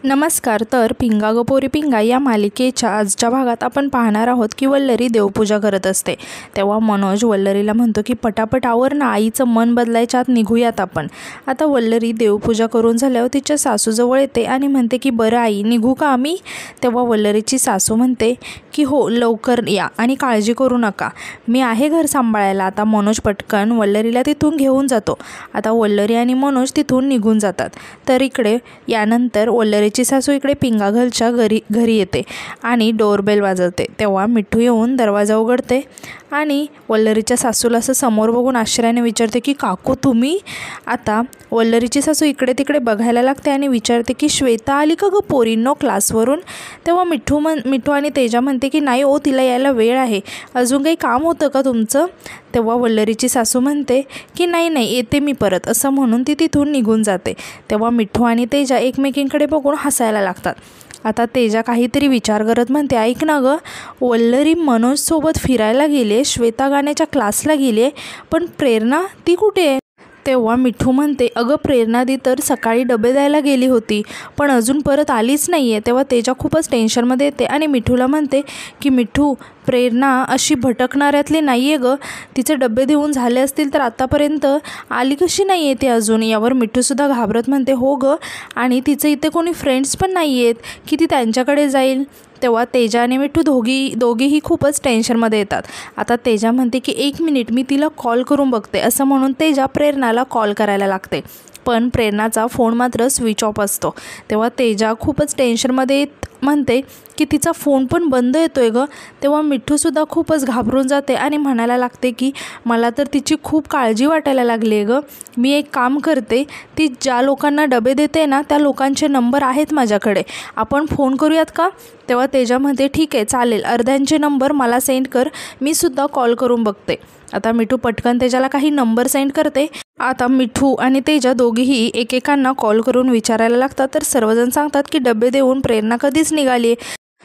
नमस्कार. तर पिंगा ग पोरी पिंगा या मालिकेच्या आजच्या भागात आपण पाहणार आहोत की वल्लरी देवपूजा करत असते. तेव्हा मनोज वल्लरीला म्हणतो की पटापट आवर ना, आईचं मन बदलायच्या आत निघूयात आपण. आता वल्लरी देवपूजा करून झाल्यावर तिच्या सासूजवळ येते आणि म्हणते की बरं आई, निघू का आम्ही? तेव्हा वल्लरीची सासू म्हणते की हो, लवकर या आणि काळजी करू नका, मी आहे घर सांभाळायला. आता मनोज पटकन वल्लरीला तिथून घेऊन जातो. आता वल्लरी आणि मनोज तिथून निघून जातात. तर इकडे यानंतर वल्लरीची सासू इकडे पिंगाघरच्या घरी येते आणि डोरबेल वाजवते. तेव्हा मिठू येऊन दरवाजा उघडते आणि वल्लरीच्या सासूला असं समोर बघून आश्चर्याने विचारते की काकू तुम्ही? आता वल्लरीची सासू इकडे तिकडे बघायला लागते आणि विचारते की श्वेता आली का ग पोरींनो क्लासवरून? तेव्हा मिठू आणि तेजा म्हणते की नाही ओ, तिला यायला वेळ आहे, अजून काही काम होतं का तुमचं? तेव्हा वल्लरीची सासू म्हणते की नाही येते मी परत, असं म्हणून ती तिथून निघून जाते. तेव्हा मिठू आणि तेजा एकमेकींकडे बघून हसायला लागतात. आता तेजा काहीतरी विचार करत म्हणते, ऐक ना गं, वल्लरी मनोजसोबत फिरायला गेले, श्वेता गाण्याच्या क्लासला गेली, पण प्रेरणा ती कुठे आहे? तेव्हा मिठू म्हणते, अगं प्रेरणादी तर सकाळी डबे द्यायला गेली होती, पण अजून परत आलीच नाही आहे. तेव्हा तेजा खूपच टेन्शनमध्ये येते आणि मिठूला म्हणते की मिठू, प्रेरणा अशी भटकणाऱ्यातली नाही आहे गं, तिचे डबे देऊन झाले असतील तर आतापर्यंत आली कशी नाही आहे ती अजून? यावर मिठूसुद्धा घाबरत म्हणते, हो गं, आणि तिचे इथे कोणी फ्रेंड्स पण नाही आहेत की ती त्यांच्याकडे जाईल. तेव्हा तेजा आणि मिठू दोघीही खूपच टेन्शनमध्ये येतात. आता तेजा म्हणते की 1 मिनिट, मी तिला कॉल करून बघते, असं म्हणून तेजा प्रेरणाला कॉल करायला लागते. पण प्रेरणाचा फोन मात्र स्विच ऑफ असतो. तेव्हा तेजा खूपच टेन्शनमध्ये म्हणते की तिचा फोन पण बंद येतोय गं. तेव्हा मिठूसुद्धा खूपच घाबरून जाते आणि म्हणायला लागते की मला तर तिची खूप काळजी वाटायला लागली आहे गं. मी एक काम करते, ती ज्या लोकांना डबे देते ना त्या लोकांचे नंबर आहेत माझ्याकडे, आपण फोन करूयात का? तेव्हा तेजा म्हणते ठीक आहे चालेल, अर्ध्यांचे नंबर मला सेंड कर, मी सुद्धा कॉल करून बघते. आता मिठू पटकन तेजाला काही नंबर सेंड करते. आता मिठू आणि तेजा दोघीही एकेकांना कॉल करून विचारायला लागतात. तर सर्वजण सांगतात की डबे देऊन प्रेरणा कधीच निघाली.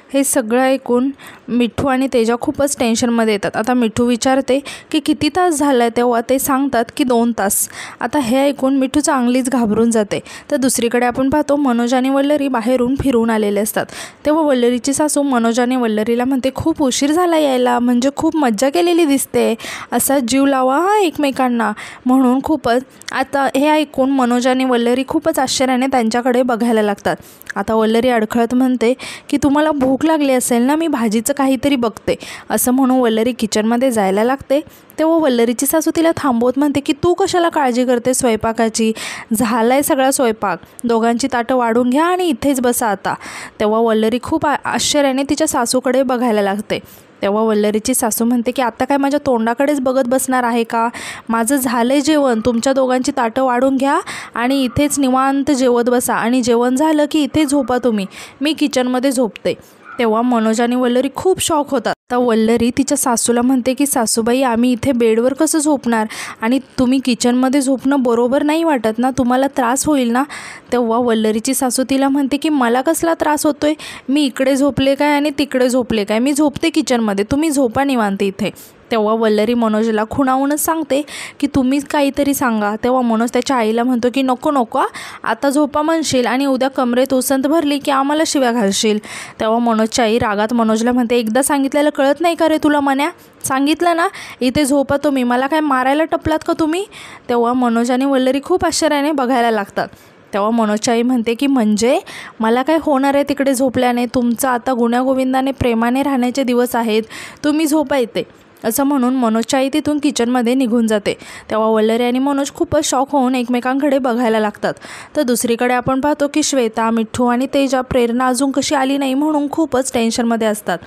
हे सगळं ऐकून मिठू आणि तेजा खूपच टेन्शनमध्ये येतात. आता मिठू विचारते की किती तास झाला आहे? तेव्हा ते सांगतात की 2 तास. आता हे ऐकून मिठू चांगलीच घाबरून जाते. तर दुसरीकडे आपण पाहतो मनोज आणि वल्लरी बाहेरून फिरून आलेले असतात. तेव्हा वल्लरीची सासू मनोज आणि वल्लरीला म्हणते, खूप उशीर झाला यायला, म्हणजे खूप मज्जा केलेली दिसते, असा जीव लावा हा एकमेकांना म्हणून. खूपच आता हे ऐकून मनोज आणि वल्लरी खूपच आश्चर्याने त्यांच्याकडे बघायला लागतात. आता वल्लरी अडखळत म्हणते की तुम्हाला भूक लागली असेल ना, मी भाजीचं काहीतरी बघते, असं म्हणून वल्लरी किचनमध्ये जायला लागते. तेव्हा वल्लरीची सासू तिला थांबवत म्हणते की तू कशाला काळजी करते स्वयंपाकाची, झालाय सगळा स्वयंपाक, दोघांची ताटं वाढून घ्या आणि इथेच बसा आता. तेव्हा वल्लरी खूप आश्चर्याने तिच्या सासूकडे बघायला लागते. तेव्हा वल्लरीची सासू म्हणते की आता काय माझ्या तोंडाकडेच बघत बसणार आहे का? माझं झालंय जेवण, तुमच्या दोघांची ताटं वाढून घ्या आणि इथेच निवांत जेवत बसा, आणि जेवण झालं की इथे झोपा तुम्ही, मी किचनमध्ये झोपते. तेव्हा मनोज आणि वल्लरी खूप शॉक होतात. तर वल्लरी तिच्या सासूला म्हणते की सासूबाई, आम्ही इथे बेडवर कसं झोपणार, आणि तुम्ही किचनमध्ये झोपणं बरोबर नाही वाटत ना, तुम्हाला त्रास होईल ना? तेव्हा वल्लरीची सासू तिला म्हणते की मला कसला त्रास होतोय, मी इकडे झोपले काय आणि तिकडे झोपले काय, मी झोपते किचनमध्ये, तुम्ही झोपा निवांत इथे. तेव्हा वल्लरी मनोजला खुणावूनच सांगते की तुम्हीच काहीतरी सांगा. तेव्हा मनोज त्याच्या आईला म्हणतो की नको आता झोपा म्हणशील आणि उद्या कमरेत उसंत भरली की आम्हाला शिव्या घालशील. तेव्हा मनोजची आई रागात मनोजला म्हणते, एकदा सांगितलेलं कळत नाही का रे तुला मन्या? सांगितलं ना इथे झोपा तुम्ही, मला काय मारायला टपलात का तुम्ही? तेव्हा मनोज आणि वल्लरी खूप आश्चर्याने बघायला लागतात. तेव्हा मनोजची आई म्हणते की म्हणजे मला काय होणार आहे तिकडे झोपल्याने, तुमचं आता गुण्यागोविंदाने प्रेमाने राहण्याचे दिवस आहेत, तुम्ही झोपा येते, असं म्हणून मनोजची आई तिथून किचनमध्ये निघून जाते. तेव्हा वल्लरी आणि मनोज खूपच शॉक होऊन एकमेकांकडे बघायला लागतात. तर दुसरीकडे आपण पाहतो की श्वेता, मिठू आणि तेजा प्रेरणा अजून कशी आली नाही म्हणून खूपच टेन्शनमध्ये असतात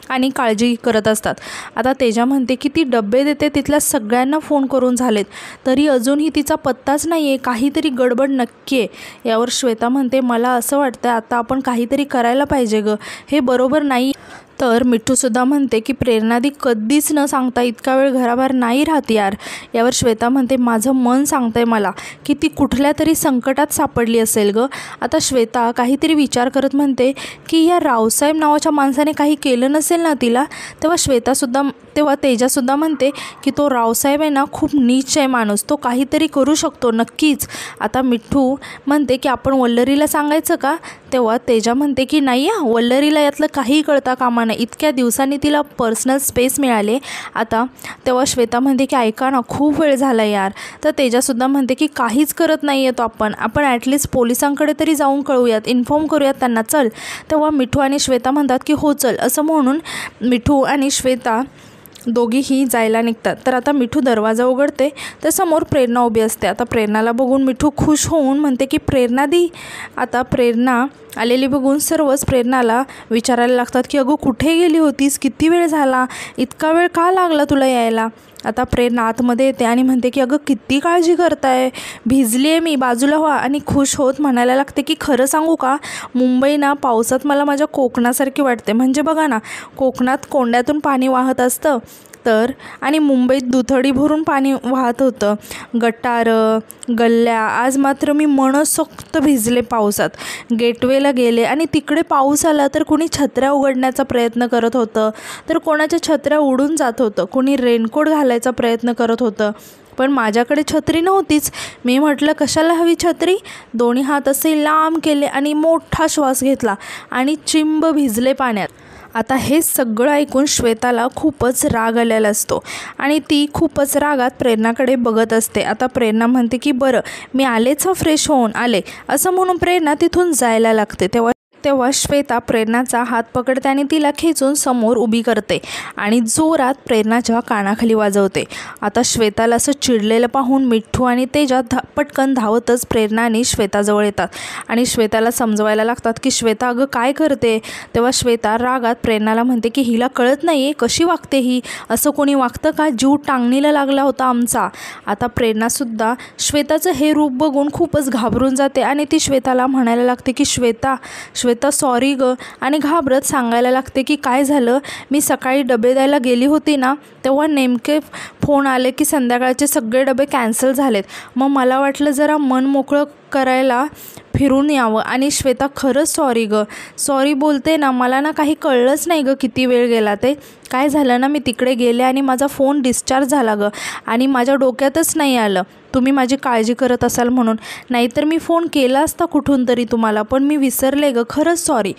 आणि काळजी करत असतात. आता तेजा म्हणते की ती डबे देते तिथल्या सगळ्यांना फोन करून झालेत, तरी अजूनही तिचा पत्ताच नाही आहे, काहीतरी गडबड नक्की आहे. यावर श्वेता म्हणते, मला असं वाटतं आता आपण काहीतरी करायला पाहिजे गं, हे बरोबर नाही. तर मिठूसुद्धा म्हणते की प्रेरणादी कधीच न सांगता इतका वेळ घराबाहेर नाही राहत यार. यावर श्वेता म्हणते, माझं मन सांगतंय मला की ती कुठल्या तरी संकटात सापडली असेल गं. आता श्वेता काहीतरी विचार करत म्हणते की या रावसाहेब नावाच्या माणसाने काही केलं नसेल ना तिला. तेव्हा तेजासुद्धा म्हणते की तो रावसाहेब आहे ना, खूप नीच आहे माणूस, तो काहीतरी करू शकतो नक्कीच. आता मिठू म्हणते की आपण वल्लरीला सांगायचं का? तेव्हा तेजा म्हणते की नाही वल्लरीला यातलं काही कळता कामा नाही, इतक्या दिवसांनी तिला पर्सनल स्पेस मिळाले आता. तेव्हा श्वेता म्हणते की ऐका ना, खूप वेळ झाला यार. तर तेजासुद्धा म्हणते की काहीच करत नाही येतो आपण ॲटलिस्ट पोलिसांकडे तरी जाऊन कळूयात, इन्फॉर्म करूयात त्यांना, चल. तेव्हा मिठू आणि श्वेता म्हणतात की हो चल. असं म्हणून मिठू आणि श्वेता दोघीही जायला निघतात. तर आता मिठू दरवाजा उघडते तर समोर प्रेरणा उभी असते. आता प्रेरणाला बघून मिठू खुश होऊन म्हणते की प्रेरणा दी. आता प्रेरणा आलेली बघून सर्वच प्रेरणाला विचारायला लागतात की अगं कुठे गेली होतीस, किती वेळ झाला, इतका वेळ का लागला तुला यायला. आता प्रेरणा आतमध्ये येते आणि म्हणते की अगं किती काळजी करताय, भिजली आहे मी, बाजूला व्हा. आणि खुश होत म्हणायला लागते की खरं सांगू का, मुंबई ना पावसात मला माझ्या कोकणासारखी वाटते. म्हणजे बघा ना, कोकणात कोंड्यातून पाणी वाहत असतं तर आणि मुंबईत दुथडी भरून पाणी वाहत होतं, गटारं गल्ल्या. आज मात्र मी मनसोक्त भिजले पावसात. गेटवेला गेले आणि तिकडे पाऊस आला तर कुणी छत्र्या उघडण्याचा प्रयत्न करत होतं, तर कोणाच्या छत्र्या उडून जात होतं, कुणी रेनकोट घालायचा प्रयत्न करत होतं, पण माझ्याकडे छत्री नव्हतीच. मी म्हटलं कशाला हवी छत्री. दोन्ही हात असे लांब केले आणि मोठा श्वास घेतला आणि चिंब भिजले पाण्यात. आता हे सगळं ऐकून श्वेताला खूपच राग आलेला असतो आणि ती खूपच रागात प्रेरणाकडे बघत असते. आता प्रेरणा म्हणते की बरं मी आलेच, फ्रेश होऊन आले, असं म्हणून प्रेरणा तिथून जायला लागते. तेव्हा श्वेता प्रेरणाचा हात पकडते आणि तिला खेचून समोर उभी करते आणि जोरात प्रेरणाच्या कानाखाली वाजवते. आता श्वेताला असं चिडलेलं पाहून मिठू आणि तेजा पटकन धावतच प्रेरणा आणि श्वेताजवळ येतात आणि श्वेताला समजवायला लागतात की श्वेता अगं काय करते. तेव्हा श्वेता रागात प्रेरणाला म्हणते की हिला कळत नाही आहे, कशी वागते ही, असं कोणी वागतं का, जीव टांगणीला लागला होता आमचा. आता प्रेरणासुद्धा श्वेताचं हे रूप बघून खूपच घाबरून जाते आणि ती श्वेताला म्हणायला लागते की श्वेता सॉरी ग. आणि घाबरत सांगायला लागते की काय झालं, मी सकाळी डबे द्यायला गेली होती ना, तेव्हा नेमके फोन आले की संध्याकाळचे सगळे डबे कॅन्सल झालेत. मग मला वाटलं जरा मन मोकळं करायला फिरून यावं. आणि श्वेता खरंच सॉरी ग, सॉरी बोलते ना, मला ना काही कळलंच नाही ग किती वेळ गेला ते. काय झालं ना, मी तिकडे गेले आणि माझा फोन डिस्चार्ज झाला ग आणि माझ्या डोक्यातच नाही आलं तुम्ही माझी काळजी करत असाल म्हणून, नाहीतर मी फोन केला असता कुठून तरी तुम्हाला, पण मी विसरले ग, खरंच सॉरी.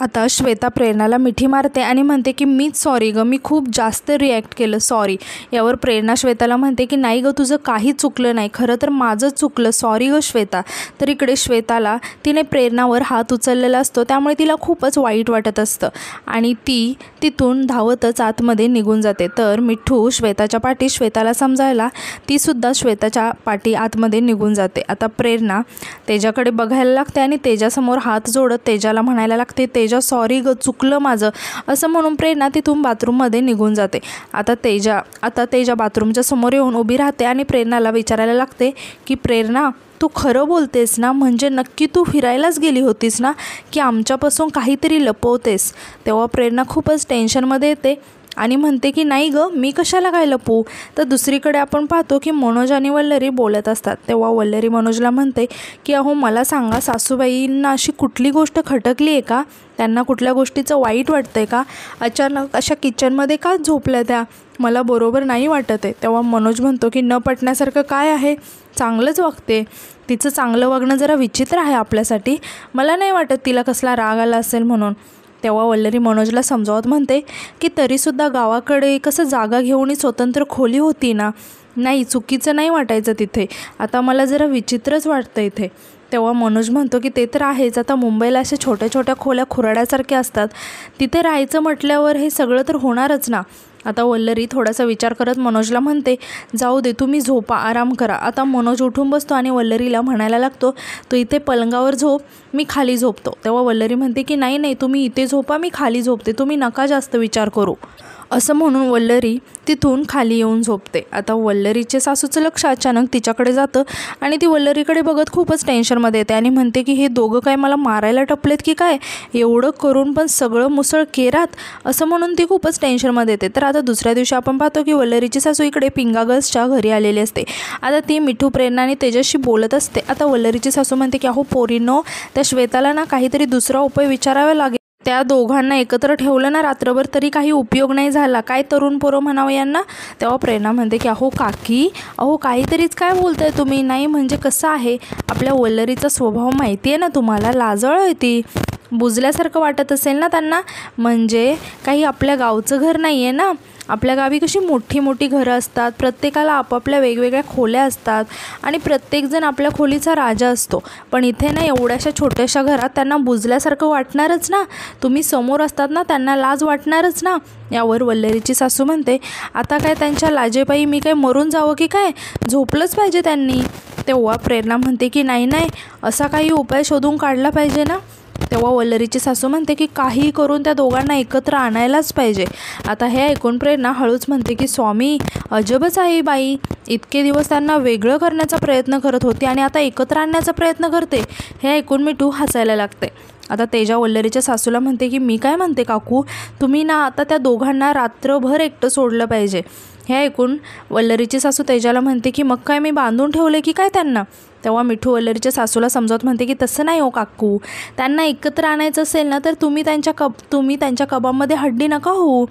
आता श्वेता प्रेरणाला मिठी मारते आणि म्हणते की मीच सॉरी ग, मी खूप जास्त रिॲक्ट केलं, सॉरी. यावर प्रेरणा श्वेताला म्हणते की नाही ग, तुझं काही चुकलं नाही, खरं तर माझंच चुकलं, सॉरी ग श्वेता. तर इकडे श्वेताला तिने प्रेरणावर हात उचललेला असतो, त्यामुळे तिला खूपच वाईट वाटत असतं आणि ती तिथून धावतच आतमध्ये निघून जाते. तर मिठू श्वेताच्या पाठी श्वेताला समजायला तीसुद्धा श्वेताच्या पाठी आतमध्ये निघून जाते. आता प्रेरणा तेजाकडे बघायला लागते आणि तेजासमोर हात जोडत तेजाला म्हणायला लागते तेजा सॉरी ग, चुकलं माझं, असं म्हणून प्रेरणा तिथून बाथरूममध्ये निघून जाते. आता तेजा बाथरूमच्या समोर येऊन उभी राहते आणि प्रेरणाला विचारायला लागते की प्रेरणा तू खरं बोलतेस ना, म्हणजे नक्की तू फिरायलाच गेली होतीस ना, की आमच्यापासून काहीतरी लपवतेस. तेव्हा प्रेरणा खूपच टेन्शनमध्ये येते आणि म्हणते की नाही ग, मी कशाला काय लपवू. तर दुसरीकडे आपण पाहतो की मनोज आणि वल्लरी बोलत असतात. तेव्हा वल्लरी मनोजला म्हणते की अहो मला सांगा, सासूबाईंना अशी कुठली गोष्ट खटकली आहे का, त्यांना कुठल्या गोष्टीचं वाईट वाटतं आहे का, अचानक अशा किचनमध्ये का झोपल्या त्या, मला बरोबर नाही वाटत आहे. तेव्हा मनोज म्हणतो की न पटण्यासारखं काय आहे, चांगलंच वागते, तिचं चांगलं वागणं जरा विचित्र आहे आपल्यासाठी, मला नाही वाटत तिला कसला राग आला असेल म्हणून. तेव्हा वल्लरी मनोजला समजावत म्हणते की तरीसुद्धा गावाकडे कसं जागा घेऊन स्वतंत्र खोली होती ना, नाही चुकीचं नाही वाटायचं तिथे, आता मला जरा विचित्रच वाटतं इथे. तेव्हा मनोज म्हणतो की ते तर आहेच, आता मुंबईला अशा छोट्या छोट्या खोल्या खुराड्यासारख्या असतात, तिथे राहायचं म्हटल्यावर हे सगळं तर होणारच ना. आता वल्लरी थोडासा विचार करत मनोजला म्हणते जाऊ दे, तुम्ही झोपा, आराम करा. आता मनोज उठून बसतो आणि वल्लरीला म्हणायला लागतो तू इथे पलंगावर झोप, मी खाली झोपतो. तेव्हा वल्लरी म्हणते की नाही नाही, तुम्ही इथे झोपा, मी खाली झोपते, तुम्ही नका जास्त विचार करू. असं म्हणून वल्लरी तिथून खाली येऊन झोपते. आता वल्लरीचे सासूचं लक्ष अचानक तिच्याकडे जातं आणि ती वल्लरीकडे बघत खूपच टेन्शनमध्ये येते आणि म्हणते की हे दोघं काय मला मारायला टपलेत की काय, एवढं करून पण सगळं मुसळ केरात, असं म्हणून ती खूपच टेन्शनमध्ये येते. तर आता दुसऱ्या दिवशी आपण पाहतो की वल्लरीची सासू इकडे पिंगा गर्ल्सच्या घरी आलेली असते. आता ती मिठू, प्रेरणा आणि तेजसशी बोलत असते. आता वल्लरीची सासू म्हणते की अहो पोरींनो, त्या श्वेताला ना काहीतरी दुसरा उपाय विचारावा लागेल. त्या दोघांना एकत्र ठेवलं ना रात्रभर तरी काही उपयोग नाही झाला. काय तरुण पोरं म्हणावं यांना. तेव्हा प्रेरणा म्हणते की अहो काकी, अहो काहीतरीच काय बोलताय तुम्ही. नाही म्हणजे कसं आहे, आपल्या वल्लरीचा स्वभाव माहिती आहे ना तुम्हाला, लाजळ आहे ती. बुजल्यासारखं वाटत असेल ना त्यांना. म्हणजे काही आपल्या गावचं घर नाही आहे ना. आपल्या गावी कशी मोठी मोठी घरं असतात, प्रत्येकाला आपापल्या वेगवेगळ्या खोल्या असतात आणि प्रत्येकजण आपल्या खोलीचा राजा असतो. पण इथे ना एवढ्याशा छोट्याशा घरात त्यांना बुजल्यासारखं वाटणारच ना. तुम्ही समोर असतात ना, त्यांना लाज वाटणारच ना. यावर वल्लरीची सासू म्हणते, आता काय त्यांच्या लाजेपायी मी काय मरून जावं की काय, झोपलंच पाहिजे त्यांनी. तेव्हा प्रेरणा म्हणते की नाही नाही, असा काही उपाय शोधून काढला पाहिजे ना. तेव्हा वल्लरीची सासू म्हणते की काही करून त्या दोघांना एकत्र आणायलाच पाहिजे. आता हे ऐकून प्रेरणा हळूच म्हणते की स्वामी, अजबच आहे बाई, इतके दिवस त्यांना वेगळं करण्याचा प्रयत्न करत होती आणि आता एकत्र आणण्याचा प्रयत्न करते. हे ऐकून मिठू हसायला लागते. आता तेजा वल्लरीच्या सासूला म्हणते की मी काय म्हणते काकू, तुम्ही ना आता त्या दोघांना रात्रभर एकटं सोडलं पाहिजे. हे ऐकून वल्लरीची सासू तेजाला म्हणते की मग काय मी बांधून ठेवले की काय त्यांना. तेव्हा मिठू वल्लरीच्या सासूला समजावत म्हणते की तसं नाही हो काकू, त्यांना एकत्र आणायचं असेल ना तर तुम्ही त्यांच्या कबामध्ये हड्डी नका होऊ.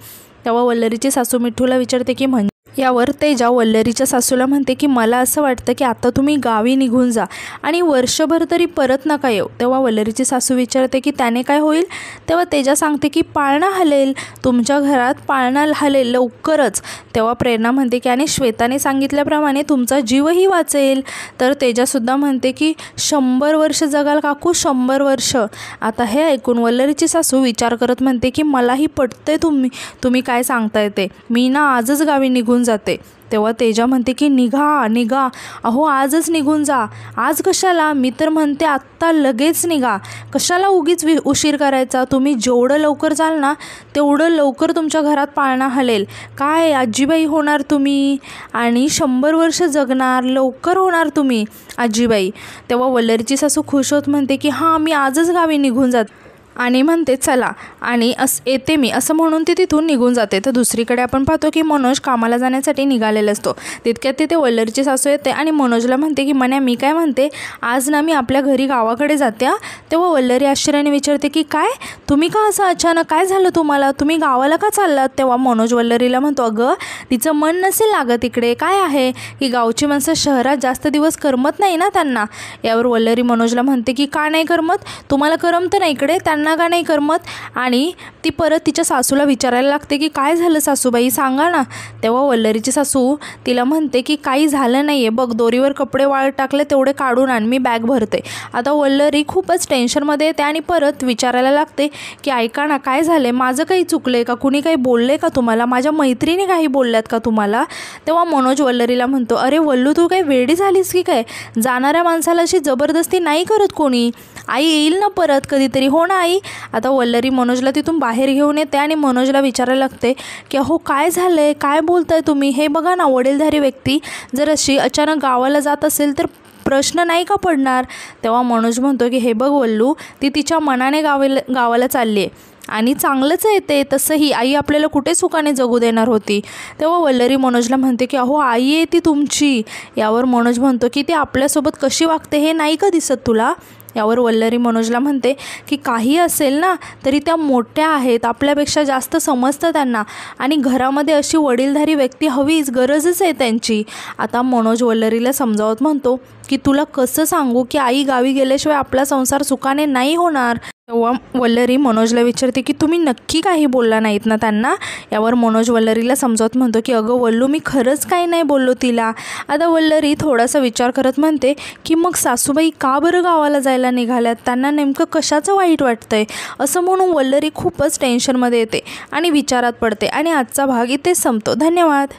तेव्हा वल्लरीची सासू मिठूला विचारते की म्हणजे. यावर तेजा वल्लरीच्या सासूला म्हणते की मला असं वाटतं की आता तुम्ही गावी निघून जा आणि वर्षभर तरी परत नका येऊ. तेव्हा वल्लरीची सासू विचारते की त्याने काय होईल. तेव्हा तेजा सांगते की पाळणा हलेल, तुमच्या घरात पाळणा हलेल लवकरच. तेव्हा प्रेरणा म्हणते की आणि श्वेताने सांगितल्याप्रमाणे तुमचा जीवही वाचेल. तर तेजासुद्धा म्हणते की 100 वर्ष जगाल काकू, 100 वर्ष. आता हे ऐकून वल्लरीची सासू विचार करत म्हणते की मलाही पटते तुम्ही काय सांगताय ते, मी ना आजच गावी निघून जाते. तेव्हा तेजा म्हणते की निघा, अहो आजच निघून जा. आज कशाला, मी तर म्हणते आत्ता लगेच निघा, कशाला उगीच उशीर करायचा. तुम्ही जेवढं लवकर जाल ना तेवढं लवकर तुमच्या घरात पाळणा हलेल. काय आजीबाई होणार तुम्ही आणि 100 वर्ष जगणार, लवकर होणार तुम्ही आजीबाई. तेव्हा वल्लरीची सासू खुश होत म्हणते की हां मी आजच गावी निघून जाते आणि म्हणते चला आणि येते मी, असं म्हणून ती तिथून निघून जाते. तर दुसरीकडे आपण पाहतो की मनोज कामाला जाण्यासाठी निघालेला असतो. तितक्यात तिथे वल्लरीची सासू येते आणि मनोजला म्हणते की मन्या मी काय म्हणते, आज ना मी आपल्या घरी गावाकडे जाते. तेव्हा वल्लरी आश्चर्याने विचारते की काय, तुम्ही का असं अचानक, काय झालं तुम्हाला, तुम्ही गावाला का चाललात. तेव्हा मनोज वल्लरीला म्हणतो अगं तिचं मन नसेल लागत इकडे, काय आहे की गावची माणसं शहरात जास्त दिवस करमत नाही ना त्यांना. यावर वल्लरी मनोजला म्हणते की का नाही करमत, तुम्हाला करमतं ना इकडे, त्यांना का नाही करमत. आणि ती परत तिच्या सासूला विचारायला लागते की काय झालं सासूबाई सांगा ना. तेव्हा वल्लरीची सासू तिला म्हणते की काही झालं नाही आहे, बघ दोरीवर कपडे वाळत टाकले तेवढे काढून आण, मी बॅग भरते. आता वल्लरी खूपच टेन्शनमध्ये येते आणि परत विचारायला लागते की ऐका ना काय झालं, माझं काही चुकलं का, कुणी काही बोलले का तुम्हाला, माझ्या मैत्रिणी काही बोलल्यात का तुम्हाला. तेव्हा मनोज वल्लरीला म्हणतो अरे वल्लू तू काही वेडी झालीस की काय, जाणाऱ्या माणसाला अशी जबरदस्ती नाही करत कोणी, आई येईल ना परत कधीतरी, हो ना आई. आता वल्लरी मनोजला तिथून बाहेर घेऊन येते आणि मनोजला विचारायला लागते की अहो काय झालं आहे, काय बोलताय तुम्ही. हे बघा ना वडीलधारी व्यक्ती जर अशी अचानक गावाला जात असेल तर प्रश्न नाही का पडणार. तेव्हा मनोज म्हणतो की हे बघ वल्लू, ती तिच्या मनाने गावाला चालली आहे आणि चांगलंच आहे ते, तसंही आई आपल्याला कुठे सुखाने जगू देणार होती. तेव्हा वल्लरी मनोजला म्हणते की अहो आई आहे ती तुमची. यावर मनोज म्हणतो की ती आपल्यासोबत कशी वागते हे नाही का दिसत तुला. यावर वल्लरी मनोजला म्हणते की काही असेल ना तरी त्या मोठ्या आहेत, आपल्यापेक्षा जास्त समजतं त्यांना आणि घरामध्ये अशी वडीलधारी व्यक्ती हवीच, गरजच आहे त्यांची. आता मनोज वल्लरीला समजावत म्हणतो की तुला कसं सांगू की आई गावी गेल्याशिवाय आपला संसार सुखाने नाही होणार. तेव्हा वल्लरी मनोजला विचारते की तुम्ही नक्की काही बोलला नाहीत ना त्यांना. यावर मनोज वल्लरीला समजावत म्हणतो की अगं वल्लू मी खरंच काही नाही बोललो तिला. आता वल्लरी थोडासा विचार करत म्हणते की मग सासूबाई का बरं गावाला जायला निघाल्यात, त्यांना नेमकं कशाचं वाईट वाटतंय. असं म्हणून वल्लरी खूपच टेन्शनमध्ये येते आणि विचारात पडते आणि आजचा भाग इथेच संपतो. धन्यवाद.